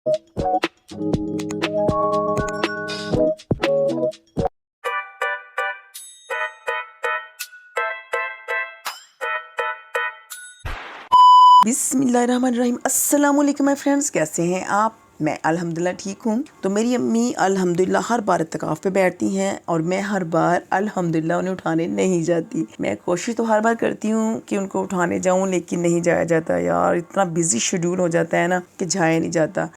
बिस्मिल्लाहिर्रहमानिर्रहीम। अस्सलाम वालेकुम माय फ्रेंड्स, कैसे हैं आप? मैं अल्हम्दुलिल्लाह ठीक हूँ। तो मेरी अम्मी अल्हम्दुलिल्लाह हर बार इत्तिकाफ़ पे बैठती हैं और मैं हर बार अल्हम्दुलिल्लाह उन्हें उठाने नहीं जाती। मैं कोशिश तो हर बार करती हूँ कि उनको उठाने जाऊँ, लेकिन नहीं जाया जाता यार। इतना बिजी शेड्यूल हो जाता है ना कि जाया नहीं जाता।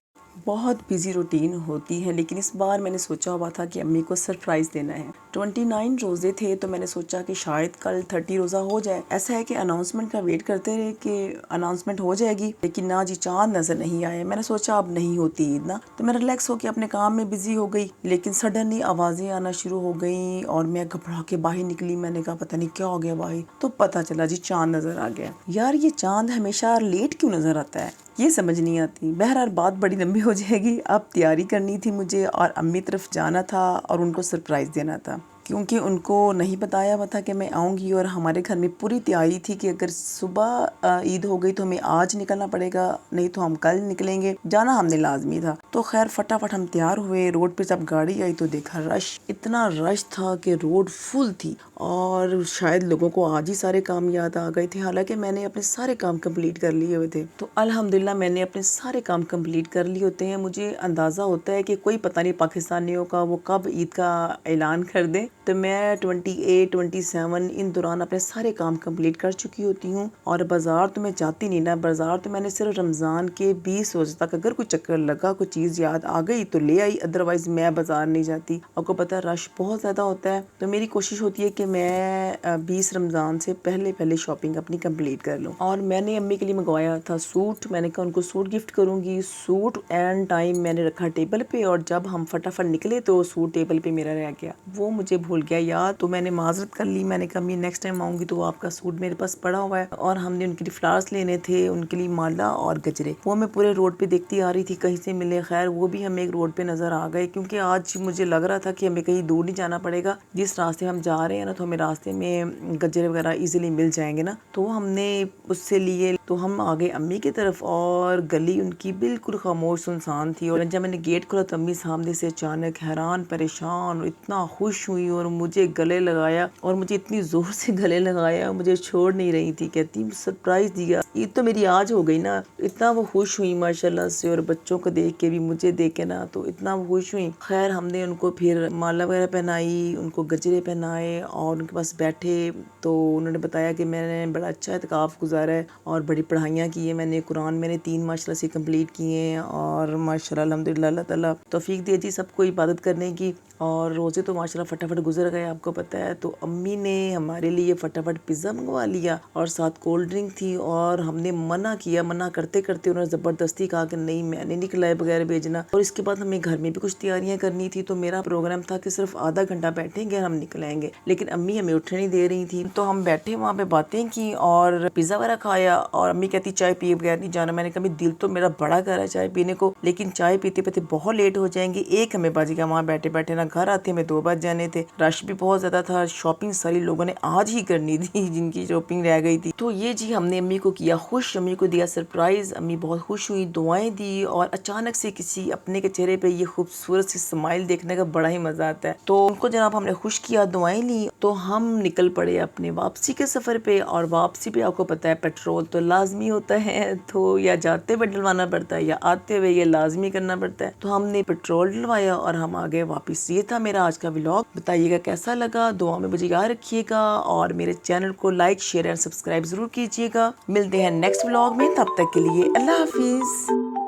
बहुत बिजी रूटीन होती है, लेकिन इस बार मैंने सोचा हुआ था कि अम्मी को सरप्राइज़ देना है। 29 रोज़े थे तो मैंने सोचा कि शायद कल 30 रोज़ा हो जाए। ऐसा है कि अनाउंसमेंट का वेट करते रहे कि अनाउंसमेंट हो जाएगी, लेकिन ना जी, चाँद नज़र नहीं आए। मैंने सोचा अब नहीं होती ईद ना, तो मैं रिलैक्स होकर अपने काम में बिजी हो गई। लेकिन सडनली आवाज़ें आना शुरू हो गई और मैं घबरा के बाहर निकली। मैंने कहा पता नहीं क्या हो गया बाहर, तो पता चला जी चाँद नज़र आ गया। यार ये चाँद हमेशा लेट क्यों नज़र आता है, ये समझ नहीं आती। बहरहाल बात बड़ी लंबी हो जाएगी। अब तैयारी करनी थी मुझे और अम्मी तरफ जाना था और उनको सरप्राइज़ देना था, क्योंकि उनको नहीं बताया हुआ था कि मैं आऊँगी। और हमारे घर में पूरी तैयारी थी कि अगर सुबह ईद हो गई तो हमें आज निकलना पड़ेगा, नहीं तो हम कल निकलेंगे। जाना हमने लाजमी था। तो खैर फटाफट हम तैयार हुए। रोड पे जब गाड़ी आई तो देखा रश, इतना रश था कि रोड फुल थी और शायद लोगों को आज ही सारे काम याद आ गए थे। हालांकि मैंने अपने सारे काम कंप्लीट कर लिए हुए थे। तो अल्हम्दुलिल्लाह मैंने अपने सारे काम कंप्लीट कर लिए होते हैं। मुझे अंदाज़ा होता है कि कोई पता नहीं पाकिस्तानियों का वो कब ईद का ऐलान कर दे। तो मैं 28, 27 इन दौरान अपने सारे काम कंप्लीट कर चुकी होती हूँ। और बाज़ार तो मैं जाती नहीं ना, बाज़ार तो मैंने सिर्फ रमज़ान के 20 रोज़ तक अगर कोई चक्कर लगा, कोई चीज़ याद आ गई तो ले आई, अदरवाइज़ मैं बाज़ार नहीं जाती। आपको पता है रश बहुत ज़्यादा होता है। तो मेरी कोशिश होती है कि मैं 20 रमज़ान से पहले शॉपिंग अपनी कंप्लीट कर लूँ। और मैंने अम्मी के लिए मंगवाया था सूट। मैंने कहा उनको सूट गिफ्ट करूँगी। सूट एंड टाइम मैंने रखा टेबल पे और जब हम फटाफट निकले तो सूट टेबल पे मेरा रह गया, वो मुझे भूल गया यार। तो मैंने माजरत कर ली। मैंने कहा नेक्स्ट टाइम आऊँगी तो आपका सूट मेरे पास पड़ा हुआ है। और हमने उनके लिए फ्लावर्स लेने थे, उनके लिए माला और गजरे। वो मैं पूरे रोड पे देखती आ रही थी कहीं से मिले। खैर वो भी हमें एक रोड पे नज़र आ गए, क्योंकि आज मुझे लग रहा था कि हमें कहीं दूर नहीं जाना पड़ेगा। जिस रास्ते हम जा रहे हैं ना, तो हमें रास्ते में गजरे वगैरह इजीली मिल जाएंगे ना। तो हमने उससे लिए। तो हम आ गए अम्मी की तरफ और गली उनकी बिल्कुल खामोश सुनसान थी। और जब मैंने गेट खोला तो अम्मी सामने से अचानक हैरान परेशान और इतना खुश हुई और मुझे गले लगाया। और मुझे इतनी ज़ोर से गले लगाया, मुझे छोड़ नहीं रही थी। कहती सरप्राइज़ दिया, ईद तो मेरी आज हो गई ना। इतना वो खुश हुई माशाल्लाह से। और बच्चों को देख के भी मुझे देख के ना तो इतना वो खुश हुई। खैर हमने उनको फिर माला वगैरह पहनाई, उनको गजरे पहनाए और उनके पास बैठे। तो उन्होंने बताया कि मैंने बड़ा अच्छा इत्तिकाफ़ गुजारा है और बड़ी पढ़ाइयाँ की है मैंने। कुरान मैंने 3 माशाल्लाह से कंप्लीट किए हैं और माशाल्लाह अल्हम्दुलिल्लाह अल्लाह ताला तौफीक दे जी सबको इबादत करने की। और रोज़े तो माशाल्लाह फटाफट गुजर गए, आपको पता है। तो अम्मी ने हमारे लिए फटाफट पिज़्ज़ा मंगवा लिया और साथ कोल्ड ड्रिंक थी। और हमने मना किया, मना करते करते उन्होंने ज़बरदस्ती कहा कि नहीं मैंने नहीं खिलाए बगैर भेजना। और इसके बाद हमें घर में भी कुछ तैयारियां करनी थी। तो मेरा प्रोग्राम था कि सिर्फ आधा घंटा बैठेंगे, हम निकलेंगे। लेकिन अम्मी हमें उठने नहीं दे रही थी। तो हम बैठे वहाँ पे बातें की और पिज़्ज़ा वगैरह खाया। और अम्मी कहती चाय पिए बगैर नहीं जाना। मैंने कहा दिल तो मेरा बड़ा कर रहा है चाय पीने को, लेकिन चाय पीते पीते बहुत लेट हो जाएंगे। 1 हमें बज गया वहाँ बैठे बैठे ना, घर आते हमें 2 बज जाने थे। रश भी बहुत ज़्यादा था। शॉपिंग सारी लोगों ने आज ही करनी थी जिनकी शॉपिंग रह गई थी। तो ये जी हमने अम्मी को किया खुश, अम्मी को दिया सरप्राइज़। अम्मी बहुत खुश हुई, दुआएं दी। और अचानक से किसी अपने के चेहरे पे ये खूबसूरत सी स्माइल देखने का बड़ा ही मज़ा आता है। तो उनको जनाब हमने खुश किया, दुआएं ली। तो हम निकल पड़े अपने वापसी के सफ़र पे। और वापसी पे आपको पता है पेट्रोल तो लाजमी होता है, तो या जाते हुए डलवाना पड़ता है या आते हुए ये लाजमी करना पड़ता है। तो हमने पेट्रोल डलवाया और हम आ गए वापस। ये था मेरा आज का व्लॉग। बताइएगा कैसा लगा, दुआ में मुझे याद रखिएगा और मेरे चैनल को लाइक शेयर एंड सब्सक्राइब ज़रूर कीजिएगा। मिलते हैं नेक्स्ट व्लॉग में, तब तक के लिए अल्लाह हाफिज़।